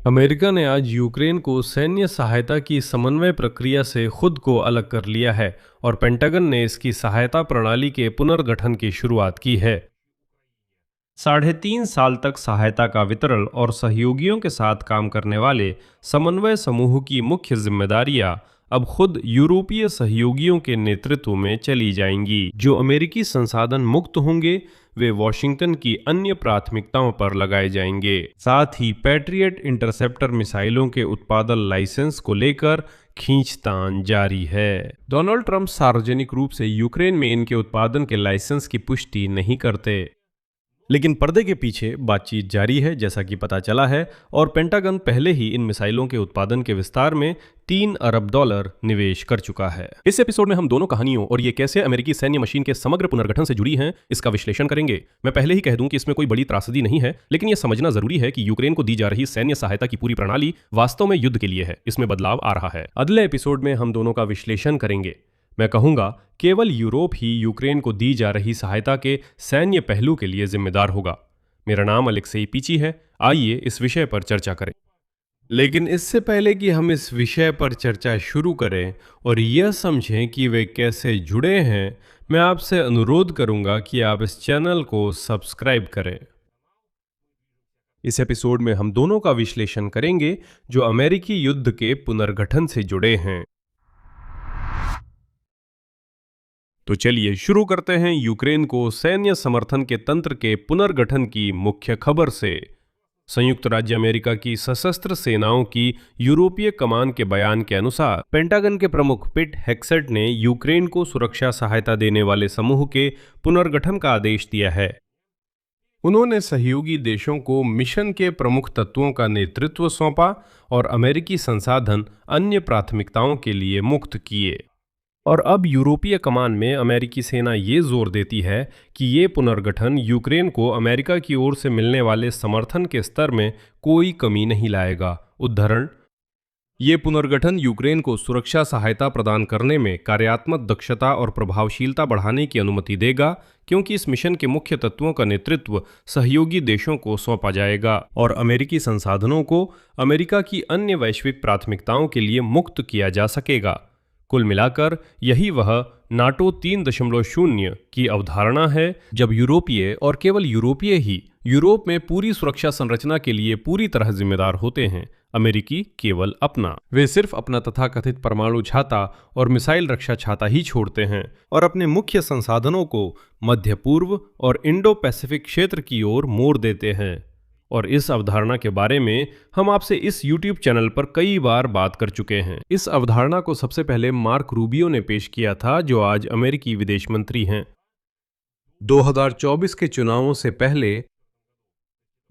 America ने आज Ukraine को सैन्य सहायता की समन्वय प्रक्रिया से खुद को अलग कर लिया है और पेंटागन ने इसकी सहायता प्रणाली के पुनर्गठन की शुरुआत की है। 3.5 साल तक सहायता का वितरण और सहयोगियों के साथ काम करने वाले समन्वय समूह की मुख्य जिम्मेदारियां अब खुद यूरोपीय सहयोगियों के नेतृत्व में चली जाएंगी। जो अमेरिकी संसाधन मुक्त होंगे वे वॉशिंगटन की अन्य प्राथमिकताओं पर लगाए जाएंगे। साथ ही पैट्रियट इंटरसेप्टर मिसाइलों के उत्पादन लाइसेंस को लेकर खींचतान जारी है। डोनाल्ड ट्रंप सार्वजनिक रूप से यूक्रेन में इनके उत्पादन के लाइसेंस की पुष्टि नहीं करते, लेकिन पर्दे के पीछे बातचीत जारी है जैसा कि पता चला है, और पेंटागन पहले ही इन मिसाइलों के उत्पादन के विस्तार में $3 अरब निवेश कर चुका है। इस एपिसोड में हम दोनों कहानियों और ये कैसे अमेरिकी सैन्य मशीन के समग्र पुनर्गठन से जुड़ी हैं इसका विश्लेषण करेंगे। मैं पहले ही कह दूं कि इसमें कोई बड़ी त्रासदी नहीं है, लेकिन यह समझना जरूरी है कि यूक्रेन को दी जा रही सैन्य सहायता की पूरी प्रणाली वास्तव में युद्ध के लिए है। इसमें बदलाव आ रहा है। अगले एपिसोड में हम दोनों का विश्लेषण करेंगे। मैं कहूंगा केवल यूरोप ही यूक्रेन को दी जा रही सहायता के सैन्य पहलू के लिए जिम्मेदार होगा। मेरा नाम अलेक्सेई पीची है। आइए इस विषय पर चर्चा करें। लेकिन इससे पहले कि हम इस विषय पर चर्चा शुरू करें और यह समझें कि वे कैसे जुड़े हैं, मैं आपसे अनुरोध करूंगा कि आप इस चैनल को सब्सक्राइब करें। इस एपिसोड में हम दोनों का विश्लेषण करेंगे जो अमेरिकी युद्ध के पुनर्गठन से जुड़े हैं। तो चलिए शुरू करते हैं यूक्रेन को सैन्य समर्थन के तंत्र के पुनर्गठन की मुख्य खबर से। संयुक्त राज्य अमेरिका की सशस्त्र सेनाओं की यूरोपीय कमान के बयान के अनुसार पेंटागन के प्रमुख पिट हेग्सेट ने यूक्रेन को सुरक्षा सहायता देने वाले समूह के पुनर्गठन का आदेश दिया है। उन्होंने सहयोगी देशों को मिशन के प्रमुख तत्वों का नेतृत्व सौंपा और अमेरिकी संसाधन अन्य प्राथमिकताओं के लिए मुक्त किए। और अब यूरोपीय कमान में अमेरिकी सेना ये जोर देती है कि ये पुनर्गठन यूक्रेन को अमेरिका की ओर से मिलने वाले समर्थन के स्तर में कोई कमी नहीं लाएगा। उदाहरण, ये पुनर्गठन यूक्रेन को सुरक्षा सहायता प्रदान करने में कार्यात्मक दक्षता और प्रभावशीलता बढ़ाने की अनुमति देगा, क्योंकि इस मिशन के मुख्य तत्वों का नेतृत्व सहयोगी देशों को सौंपा जाएगा और अमेरिकी संसाधनों को अमेरिका की अन्य वैश्विक प्राथमिकताओं के लिए मुक्त किया जा सकेगा। कुल मिलाकर यही वह नाटो 3.0 की अवधारणा है, जब यूरोपीय और केवल यूरोपीय ही यूरोप में पूरी सुरक्षा संरचना के लिए पूरी तरह जिम्मेदार होते हैं। अमेरिकी केवल अपना, वे सिर्फ अपना तथाकथित परमाणु छाता और मिसाइल रक्षा छाता ही छोड़ते हैं और अपने मुख्य संसाधनों को मध्य पूर्व और इंडो पैसिफिक क्षेत्र की ओर मोड़ देते हैं। और इस अवधारणा के बारे में हम आपसे इस YouTube चैनल पर कई बार बात कर चुके हैं। इस अवधारणा को सबसे पहले मार्क रूबियो ने पेश किया था, जो आज अमेरिकी विदेश मंत्री हैं। 2024 के चुनावों से पहले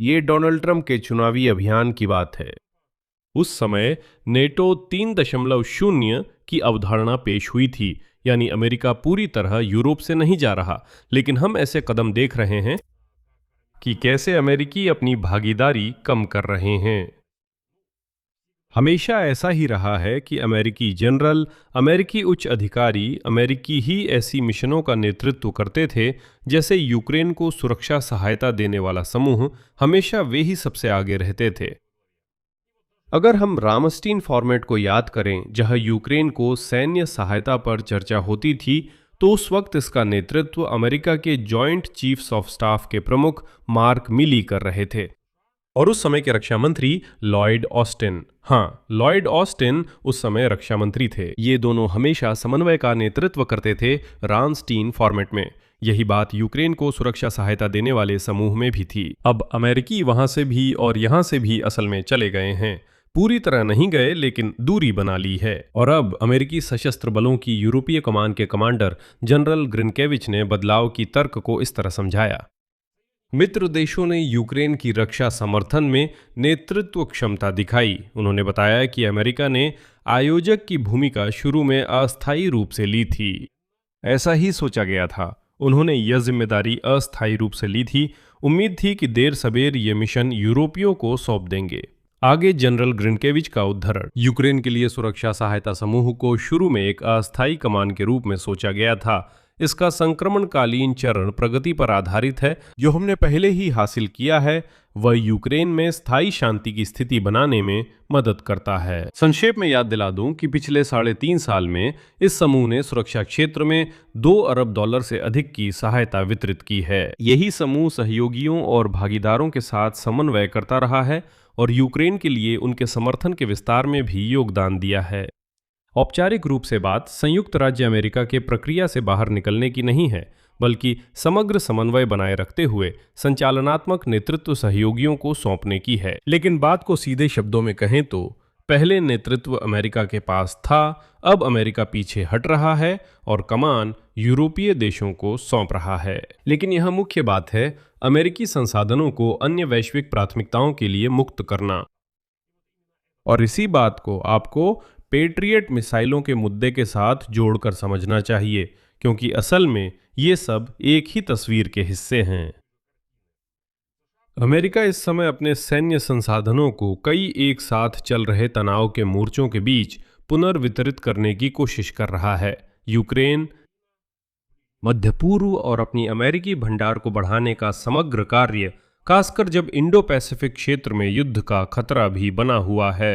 ये डोनाल्ड ट्रंप के चुनावी अभियान की बात है। उस समय नेटो 3.0 की अवधारणा पेश हुई थी, यानी अमेरिका पूरी तरह यूरोप से नहीं जा रहा, लेकिन हम ऐसे कदम देख रहे हैं कि कैसे अमेरिकी अपनी भागीदारी कम कर रहे हैं। हमेशा ऐसा ही रहा है कि अमेरिकी जनरल, अमेरिकी उच्च अधिकारी अमेरिकी ही ऐसी मिशनों का नेतृत्व करते थे, जैसे यूक्रेन को सुरक्षा सहायता देने वाला समूह, हमेशा वे ही सबसे आगे रहते थे। अगर हम रामस्टीन फॉर्मेट को याद करें, जहां यूक्रेन को सैन्य सहायता पर चर्चा होती थी, तो उस वक्त इसका नेतृत्व अमेरिका के जॉइंट चीफ्स ऑफ स्टाफ के प्रमुख मार्क मिली कर रहे थे और उस समय के रक्षा मंत्री लॉयड ऑस्टिन। हाँ, लॉयड ऑस्टिन उस समय रक्षा मंत्री थे। ये दोनों हमेशा समन्वय का नेतृत्व करते थे रामस्टीन फॉर्मेट में। यही बात यूक्रेन को सुरक्षा सहायता देने वाले समूह में भी थी। अब अमेरिकी वहां से भी और यहां से भी असल में चले गए हैं। पूरी तरह नहीं गए, लेकिन दूरी बना ली है। और अब अमेरिकी सशस्त्र बलों की यूरोपीय कमान के कमांडर जनरल ग्रिनकेविच ने बदलाव की तर्क को इस तरह समझाया। मित्र देशों ने यूक्रेन की रक्षा समर्थन में नेतृत्व क्षमता दिखाई। उन्होंने बताया कि अमेरिका ने आयोजक की भूमिका शुरू में अस्थायी रूप से ली थी। ऐसा ही सोचा गया था। उन्होंने यह जिम्मेदारी अस्थायी रूप से ली थी। उम्मीद थी कि देर सबेर ये मिशन यूरोपियों को सौंप देंगे। आगे जनरल ग्रिनकेविच का उद्धरण, यूक्रेन के लिए सुरक्षा सहायता समूह को शुरू में एक अस्थायी कमान के रूप में सोचा गया था। इसका संक्रमणकालीन चरण प्रगति पर आधारित है। जो हमने पहले ही हासिल किया है वह यूक्रेन में स्थायी शांति की स्थिति बनाने में मदद करता है। संक्षेप में याद दिला दूं कि पिछले 3.5 साल में इस समूह ने सुरक्षा क्षेत्र में $2 अरब से अधिक की सहायता वितरित की है। यही समूह सहयोगियों और भागीदारों के साथ समन्वय करता रहा है और यूक्रेन के लिए उनके समर्थन के विस्तार में भी योगदान दिया है। औपचारिक रूप से बात संयुक्त राज्य अमेरिका के प्रक्रिया से बाहर निकलने की नहीं है, बल्कि समग्र समन्वय बनाए रखते हुए संचालनात्मक नेतृत्व सहयोगियों को सौंपने की है। लेकिन बात को सीधे शब्दों में कहें तो पहले नेतृत्व अमेरिका के पास था, अब अमेरिका पीछे हट रहा है और कमान यूरोपीय देशों को सौंप रहा है। लेकिन यह मुख्य बात है अमेरिकी संसाधनों को अन्य वैश्विक प्राथमिकताओं के लिए मुक्त करना। और इसी बात को आपको पेट्रियट मिसाइलों के मुद्दे के साथ जोड़कर समझना चाहिए, क्योंकि असल में ये सब एक ही तस्वीर के हिस्से हैं। अमेरिका इस समय अपने सैन्य संसाधनों को कई एक साथ चल रहे तनाव के मोर्चों के बीच पुनर्वितरित करने की कोशिश कर रहा है। यूक्रेन, मध्य पूर्व और अपनी अमेरिकी भंडार को बढ़ाने का समग्र कार्य, खासकर जब इंडो पैसिफिक क्षेत्र में युद्ध का खतरा भी बना हुआ है।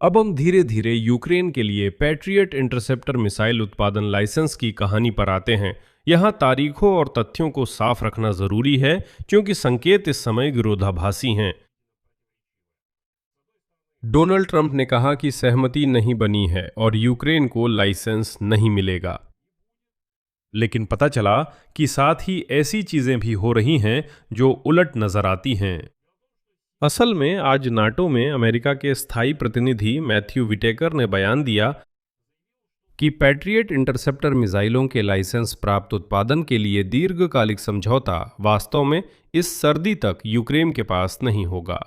अब हम धीरे धीरे यूक्रेन के लिए पैट्रियट इंटरसेप्टर मिसाइल उत्पादन लाइसेंस की कहानी पर आते हैं। यहाँ तारीखों और तथ्यों को साफ रखना जरूरी है, क्योंकि संकेत इस समय विरोधाभासी हैं। डोनाल्ड ट्रंप ने कहा कि सहमति नहीं बनी है और यूक्रेन को लाइसेंस नहीं मिलेगा। लेकिन पता चला कि साथ ही ऐसी चीजें भी हो रही हैं जो उलट नजर आती हैं। असल में आज नाटो में अमेरिका के स्थायी प्रतिनिधि मैथ्यू विटेकर ने बयान दिया कि पैट्रियट इंटरसेप्टर मिसाइलों के लाइसेंस प्राप्त उत्पादन के लिए दीर्घकालिक समझौता वास्तव में इस सर्दी तक यूक्रेन के पास नहीं होगा।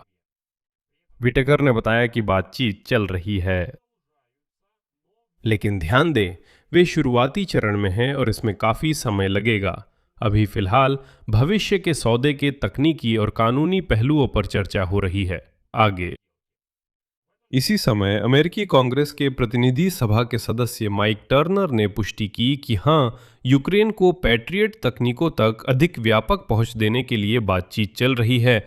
विटेकर ने बताया कि बातचीत चल रही है, लेकिन ध्यान दें वे शुरुआती चरण में हैं और इसमें काफी समय लगेगा। अभी फिलहाल भविष्य के सौदे के तकनीकी और कानूनी पहलुओं पर चर्चा हो रही है। आगे इसी समय अमेरिकी कांग्रेस के प्रतिनिधि सभा के सदस्य माइक टर्नर ने पुष्टि की कि हाँ, यूक्रेन को पैट्रियट तकनीकों तक अधिक व्यापक पहुंच देने के लिए बातचीत चल रही है,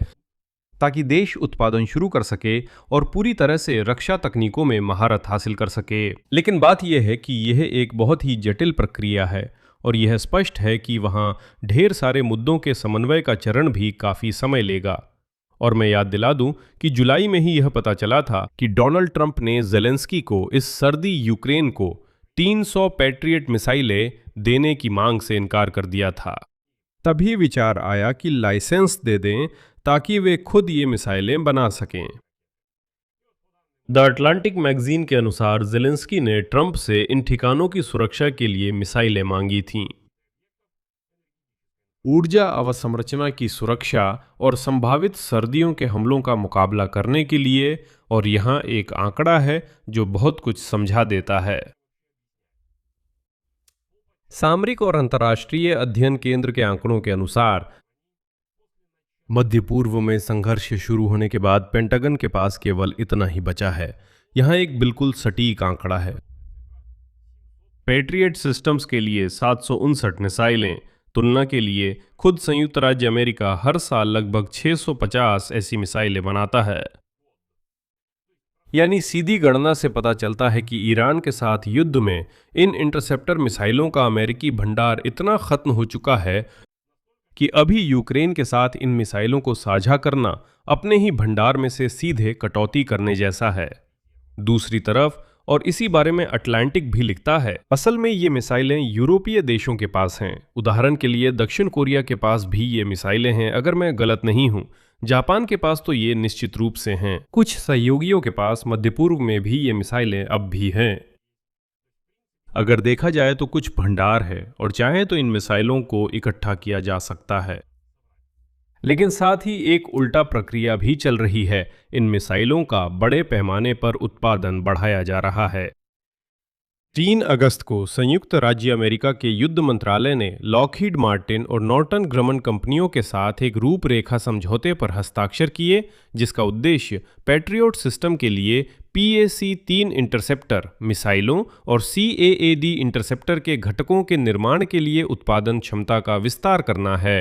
ताकि देश उत्पादन शुरू कर सके और पूरी तरह से रक्षा तकनीकों में महारत हासिल कर सके। लेकिन बात यह है कि यह एक बहुत ही जटिल प्रक्रिया है और यह स्पष्ट है कि वहाँ ढेर सारे मुद्दों के समन्वय का चरण भी काफ़ी समय लेगा। और मैं याद दिला दूं कि जुलाई में ही यह पता चला था कि डोनाल्ड ट्रंप ने ज़ेलेंस्की को इस सर्दी यूक्रेन को 300 पैट्रियट मिसाइलें देने की मांग से इनकार कर दिया था। तभी विचार आया कि लाइसेंस दे दें ताकि वे खुद ये मिसाइलें बना सकें। द अटलांटिक मैगजीन के अनुसार ज़ेलेंस्की ने ट्रंप से इन ठिकानों की सुरक्षा के लिए मिसाइलें मांगी थीं। ऊर्जा अवसंरचना की सुरक्षा और संभावित सर्दियों के हमलों का मुकाबला करने के लिए, और यहाँ एक आंकड़ा है जो बहुत कुछ समझा देता है। सामरिक और अंतर्राष्ट्रीय अध्ययन केंद्र के आंकड़ों के अनुसार मध्य पूर्व में संघर्ष शुरू होने के बाद पेंटागन के पास केवल इतना ही बचा है। यहां एक बिल्कुल सटीक आंकड़ा है। पैट्रियट सिस्टम्स के लिए 759 मिसाइलें। तुलना के लिए खुद संयुक्त राज्य अमेरिका हर साल लगभग 650 ऐसी मिसाइलें बनाता है। यानी सीधी गणना से पता चलता है कि ईरान के साथ युद्ध में इन इंटरसेप्टर मिसाइलों का अमेरिकी भंडार इतना खत्म हो चुका है कि अभी यूक्रेन के साथ इन मिसाइलों को साझा करना अपने ही भंडार में से सीधे कटौती करने जैसा है। दूसरी तरफ, और इसी बारे में अटलांटिक भी लिखता है, असल में ये मिसाइलें यूरोपीय देशों के पास हैं। उदाहरण के लिए दक्षिण कोरिया के पास भी ये मिसाइलें हैं, अगर मैं गलत नहीं हूं। जापान के पास तो ये निश्चित रूप से हैं। कुछ सहयोगियों के पास मध्य पूर्व में भी ये मिसाइलें अब भी हैं। अगर देखा जाए तो कुछ भंडार है और चाहे तो इन मिसाइलों को इकट्ठा किया जा सकता है। लेकिन साथ ही एक उल्टा प्रक्रिया भी चल रही है। इन मिसाइलों का बड़े पैमाने पर उत्पादन बढ़ाया जा रहा है। 3 अगस्त को संयुक्त राज्य अमेरिका के युद्ध मंत्रालय ने लॉकहीड मार्टिन और नॉर्टन ग्रमन कंपनियों के साथ एक रूपरेखा समझौते पर हस्ताक्षर किए, जिसका उद्देश्य पैट्रियट सिस्टम के लिए PAC-3 इंटरसेप्टर मिसाइलों और CAAD इंटरसेप्टर के घटकों के निर्माण के लिए उत्पादन क्षमता का विस्तार करना है।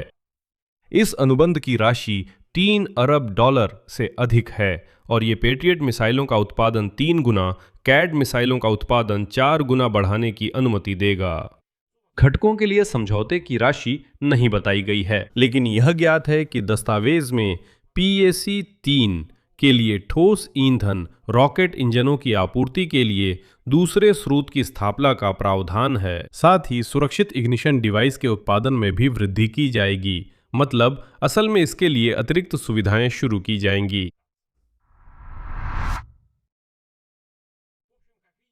इस अनुबंध की राशि $3 अरब से अधिक है और ये पेट्रियट मिसाइलों का उत्पादन 3 गुना, कैड मिसाइलों का उत्पादन 4 गुना बढ़ाने की अनुमति देगा। घटकों के लिए समझौते की राशि नहीं बताई गई है, लेकिन यह ज्ञात है कि दस्तावेज में PAC-3 के लिए ठोस ईंधन रॉकेट इंजनों की आपूर्ति के लिए दूसरे स्रोत की स्थापना का प्रावधान है। साथ ही सुरक्षित इग्निशन डिवाइस के उत्पादन में भी वृद्धि की जाएगी, मतलब असल में इसके लिए अतिरिक्त सुविधाएं शुरू की जाएंगी।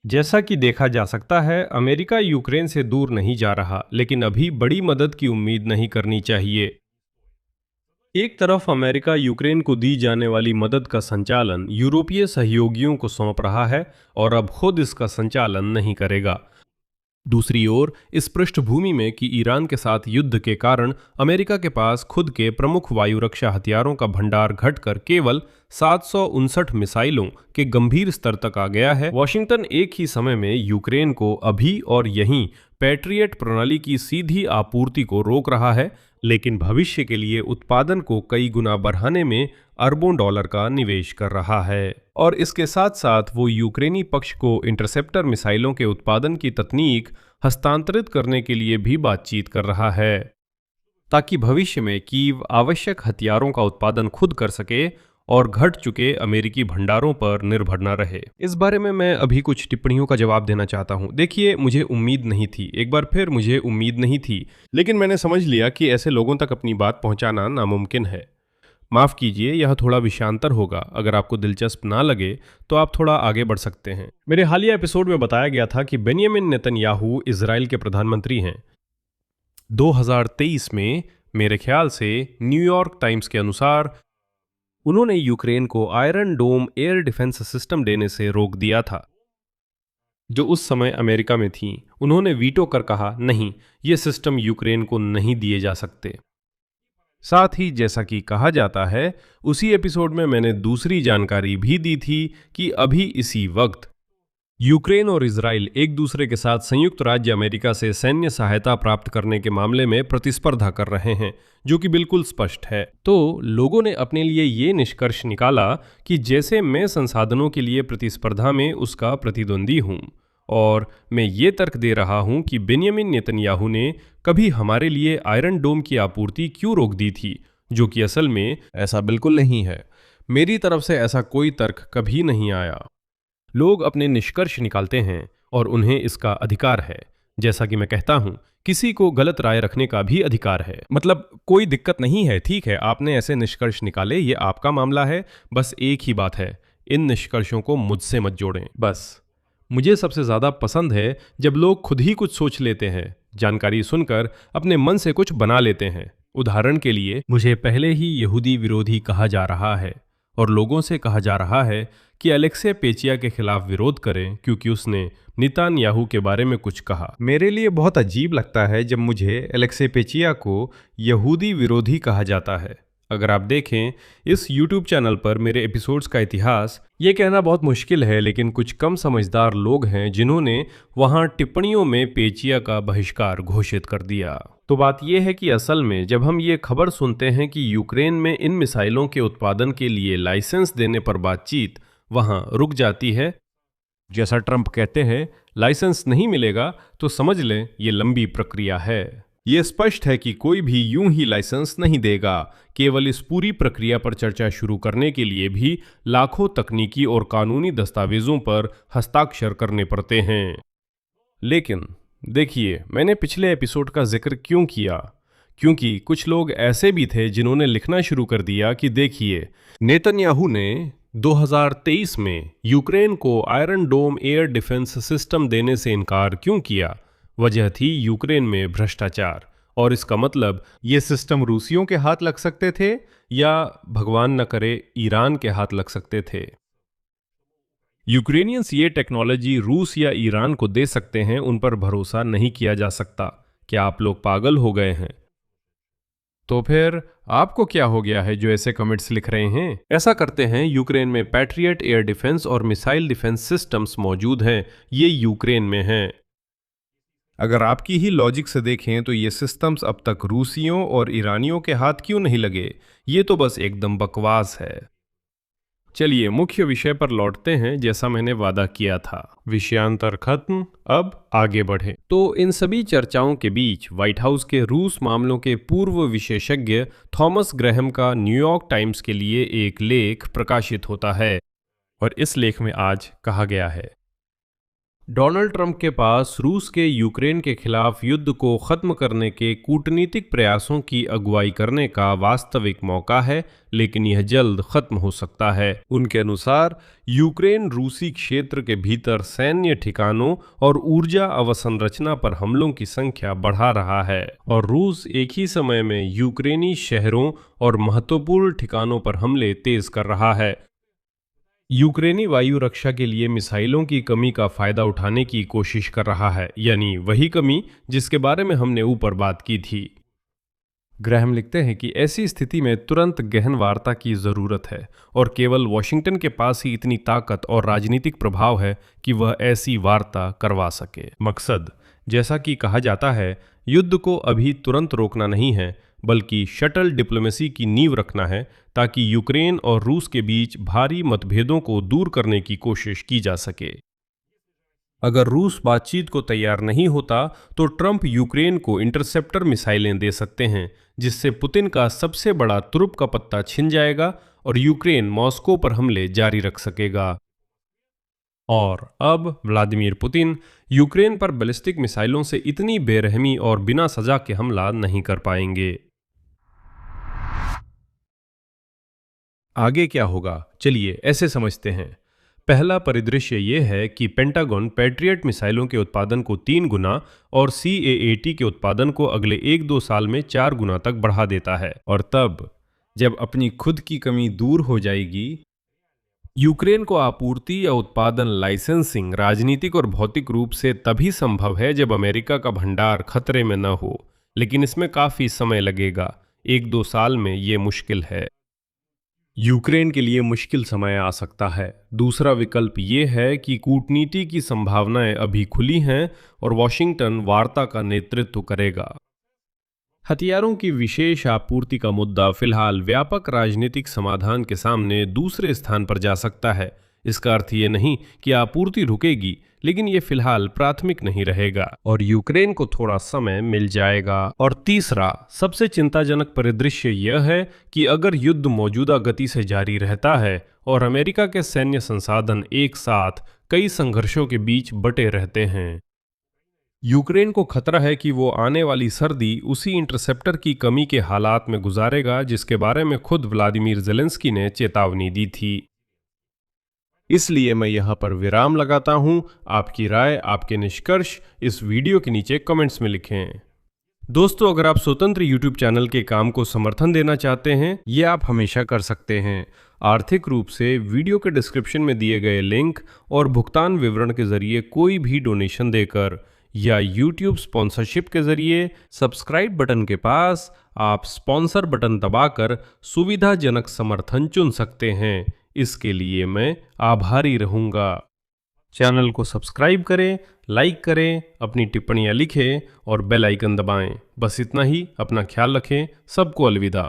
जैसा कि देखा जा सकता है, अमेरिका यूक्रेन से दूर नहीं जा रहा, लेकिन अभी बड़ी मदद की उम्मीद नहीं करनी चाहिए। एक तरफ अमेरिका यूक्रेन को दी जाने वाली मदद का संचालन यूरोपीय सहयोगियों को सौंप रहा है और अब खुद इसका संचालन नहीं करेगा। दूसरी ओर इस पृष्ठभूमि में कि ईरान के साथ युद्ध के कारण अमेरिका के पास खुद के प्रमुख वायु रक्षा हथियारों का भंडार घटकर केवल 759 मिसाइलों के गंभीर स्तर तक आ गया है, वॉशिंगटन एक ही समय में यूक्रेन को अभी और यहीं पैट्रियट प्रणाली की सीधी आपूर्ति को रोक रहा है, लेकिन भविष्य के लिए उत्पादन को कई गुना बढ़ाने में अरबों डॉलर का निवेश कर रहा है। और इसके साथ साथ वो यूक्रेनी पक्ष को इंटरसेप्टर मिसाइलों के उत्पादन की तकनीक हस्तांतरित करने के लिए भी बातचीत कर रहा है, ताकि भविष्य में कीव आवश्यक हथियारों का उत्पादन खुद कर सके और घट चुके अमेरिकी भंडारों पर निर्भर न रहे। इस बारे में मैं अभी कुछ टिप्पणियों का जवाब देना चाहता हूं। देखिए, मुझे उम्मीद नहीं थी, एक बार फिर मुझे उम्मीद नहीं थी, लेकिन मैंने समझ लिया कि ऐसे लोगों तक अपनी बात पहुंचाना नामुमकिन है। माफ़ कीजिए, यह थोड़ा विषयांतर होगा। अगर आपको दिलचस्प ना लगे तो आप थोड़ा आगे बढ़ सकते हैं। मेरे हालिया एपिसोड में बताया गया था कि बेंयामिन नेतन्याहू इजराइल के प्रधानमंत्री हैं। 2023 में मेरे ख्याल से न्यूयॉर्क टाइम्स के अनुसार उन्होंने यूक्रेन को आयरन डोम एयर डिफेंस सिस्टम देने से रोक दिया था, जो उस समय अमेरिका में थी। उन्होंने वीटो कर कहा, नहीं, ये सिस्टम यूक्रेन को नहीं दिए जा सकते। साथ ही जैसा कि कहा जाता है, उसी एपिसोड में मैंने दूसरी जानकारी भी दी थी कि अभी इसी वक्त यूक्रेन और इजराइल एक दूसरे के साथ संयुक्त राज्य अमेरिका से सैन्य सहायता प्राप्त करने के मामले में प्रतिस्पर्धा कर रहे हैं, जो कि बिल्कुल स्पष्ट है। तो लोगों ने अपने लिए ये निष्कर्ष निकाला कि जैसे मैं संसाधनों के लिए प्रतिस्पर्धा में उसका प्रतिद्वंदी हूं, और मैं ये तर्क दे रहा हूं कि बेंयामिन नेतन्याहू ने कभी हमारे लिए आयरन डोम की आपूर्ति क्यों रोक दी थी, जो कि असल में ऐसा बिल्कुल नहीं है। मेरी तरफ से ऐसा कोई तर्क कभी नहीं आया। लोग अपने निष्कर्ष निकालते हैं और उन्हें इसका अधिकार है। जैसा कि मैं कहता हूं, किसी को गलत राय रखने का भी अधिकार है। मतलब कोई दिक्कत नहीं है, ठीक है, आपने ऐसे निष्कर्ष निकाले, ये आपका मामला है। बस एक ही बात है, इन निष्कर्षों को मुझसे मत जोड़ें। बस मुझे सबसे ज़्यादा पसंद है जब लोग खुद ही कुछ सोच लेते हैं, जानकारी सुनकर अपने मन से कुछ बना लेते हैं। उदाहरण के लिए, मुझे पहले ही यहूदी विरोधी कहा जा रहा है और लोगों से कहा जा रहा है कि अलेक्से पेचिया के खिलाफ विरोध करें क्योंकि उसने नेतन्याहू के बारे में कुछ कहा। मेरे लिए बहुत अजीब लगता है जब मुझे अलेक्से पेचिया को यहूदी विरोधी कहा जाता है। अगर आप देखें इस YouTube चैनल पर मेरे एपिसोड्स का इतिहास, ये कहना बहुत मुश्किल है, लेकिन कुछ कम समझदार लोग हैं जिन्होंने वहाँ टिप्पणियों में पेचिया का बहिष्कार घोषित कर दिया। तो बात यह है कि असल में जब हम ये खबर सुनते हैं कि यूक्रेन में इन मिसाइलों के उत्पादन के लिए लाइसेंस देने पर बातचीत वहाँ रुक जाती है। जैसा ट्रंप कहते हैं, लाइसेंस नहीं मिलेगा तो समझ लें ये लंबी प्रक्रिया है। ये स्पष्ट है कि कोई भी यूं ही लाइसेंस नहीं देगा। केवल इस पूरी प्रक्रिया पर चर्चा शुरू करने के लिए भी लाखों तकनीकी और कानूनी दस्तावेजों पर हस्ताक्षर करने पड़ते हैं। लेकिन देखिए, मैंने पिछले एपिसोड का जिक्र क्यों किया, क्योंकि कुछ लोग ऐसे भी थे जिन्होंने लिखना शुरू कर दिया कि देखिए, नेतन्याहू ने 2023 में यूक्रेन को आयरन डोम एयर डिफेंस सिस्टम देने से इनकार क्यों किया। वजह थी यूक्रेन में भ्रष्टाचार। और इसका मतलब ये सिस्टम रूसियों के हाथ लग सकते थे या भगवान न करे ईरान के हाथ लग सकते थे। यूक्रेनियंस ये टेक्नोलॉजी रूस या ईरान को दे सकते हैं, उन पर भरोसा नहीं किया जा सकता। क्या आप लोग पागल हो गए हैं? तो फिर आपको क्या हो गया है जो ऐसे कमेंट्स लिख रहे हैं? ऐसा करते हैं, यूक्रेन में पैट्रियट एयर डिफेंस और मिसाइल डिफेंस सिस्टम्स मौजूद हैं। ये यूक्रेन में हैं। अगर आपकी ही लॉजिक से देखें तो ये सिस्टम्स अब तक रूसियों और ईरानियों के हाथ क्यों नहीं लगे? ये तो बस एकदम बकवास है। चलिए मुख्य विषय पर लौटते हैं। जैसा मैंने वादा किया था, विषयांतर खत्म, अब आगे बढ़े। तो इन सभी चर्चाओं के बीच व्हाइट हाउस के रूस मामलों के पूर्व विशेषज्ञ थॉमस ग्रैहम का न्यूयॉर्क टाइम्स के लिए एक लेख प्रकाशित होता है और इस लेख में आज कहा गया है, डोनाल्ड ट्रंप के पास रूस के यूक्रेन के खिलाफ युद्ध को खत्म करने के कूटनीतिक प्रयासों की अगुवाई करने का वास्तविक मौका है, लेकिन यह जल्द खत्म हो सकता है। उनके अनुसार यूक्रेन रूसी क्षेत्र के भीतर सैन्य ठिकानों और ऊर्जा अवसंरचना पर हमलों की संख्या बढ़ा रहा है और रूस एक ही समय में यूक्रेनी शहरों और महत्वपूर्ण ठिकानों पर हमले तेज कर रहा है। यूक्रेनी वायु रक्षा के लिए मिसाइलों की कमी का फायदा उठाने की कोशिश कर रहा है, यानी वही कमी जिसके बारे में हमने ऊपर बात की थी। ग्रैहम लिखते हैं कि ऐसी स्थिति में तुरंत गहन वार्ता की जरूरत है और केवल वॉशिंगटन के पास ही इतनी ताकत और राजनीतिक प्रभाव है कि वह ऐसी वार्ता करवा सके। मकसद, जैसा कि कहा जाता है, युद्ध को अभी तुरंत रोकना नहीं है, बल्कि शटल डिप्लोमेसी की नींव रखना है ताकि यूक्रेन और रूस के बीच भारी मतभेदों को दूर करने की कोशिश की जा सके। अगर रूस बातचीत को तैयार नहीं होता तो ट्रंप यूक्रेन को इंटरसेप्टर मिसाइलें दे सकते हैं, जिससे पुतिन का सबसे बड़ा तुरुप का पत्ता छिन जाएगा और यूक्रेन मॉस्को पर हमले जारी रख सकेगा। और अब व्लादिमीर पुतिन यूक्रेन पर बैलिस्टिक मिसाइलों से इतनी बेरहमी और बिना सजा के हमला नहीं कर पाएंगे। आगे क्या होगा, चलिए ऐसे समझते हैं। पहला परिदृश्य ये है कि पेंटागन पैट्रियट मिसाइलों के उत्पादन को 3 गुना और CAAT के उत्पादन को अगले 1-2 साल में 4 गुना तक बढ़ा देता है। और तब जब अपनी खुद की कमी दूर हो जाएगी, यूक्रेन को आपूर्ति या उत्पादन लाइसेंसिंग राजनीतिक और भौतिक रूप से तभी संभव है जब अमेरिका का भंडार खतरे में न हो, लेकिन इसमें काफी समय लगेगा। 1-2 साल में ये मुश्किल है। यूक्रेन के लिए मुश्किल समय आ सकता है। दूसरा विकल्प ये है कि कूटनीति की संभावनाएं अभी खुली हैं और वॉशिंगटन वार्ता का नेतृत्व करेगा। हथियारों की विशेष आपूर्ति का मुद्दा फिलहाल व्यापक राजनीतिक समाधान के सामने दूसरे स्थान पर जा सकता है। इसका अर्थ ये नहीं कि आपूर्ति रुकेगी, लेकिन ये फिलहाल प्राथमिक नहीं रहेगा और यूक्रेन को थोड़ा समय मिल जाएगा। और तीसरा सबसे चिंताजनक परिदृश्य यह है कि अगर युद्ध मौजूदा गति से जारी रहता है और अमेरिका के सैन्य संसाधन एक साथ कई संघर्षों के बीच बटे रहते हैं, यूक्रेन को खतरा है कि वो आने वाली सर्दी उसी इंटरसेप्टर की कमी के हालात में गुजारेगा जिसके बारे में खुद व्लादिमीर ज़ेलेंस्की ने चेतावनी दी थी। इसलिए मैं यहाँ पर विराम लगाता हूँ। आपकी राय, आपके निष्कर्ष इस वीडियो के नीचे कमेंट्स में लिखें। दोस्तों, अगर आप स्वतंत्र YouTube चैनल के काम को समर्थन देना चाहते हैं, ये आप हमेशा कर सकते हैं आर्थिक रूप से। वीडियो के डिस्क्रिप्शन में दिए गए लिंक और भुगतान विवरण के जरिए कोई भी डोनेशन देकर या YouTube स्पॉन्सरशिप के जरिए सब्सक्राइब बटन के पास आप स्पॉन्सर बटन दबाकर सुविधाजनक समर्थन चुन सकते हैं। इसके लिए मैं आभारी रहूंगा। चैनल को सब्सक्राइब करें, लाइक करें, अपनी टिप्पणियां लिखें और बेल आइकन दबाएं। बस इतना ही। अपना ख्याल रखें। सबको अलविदा।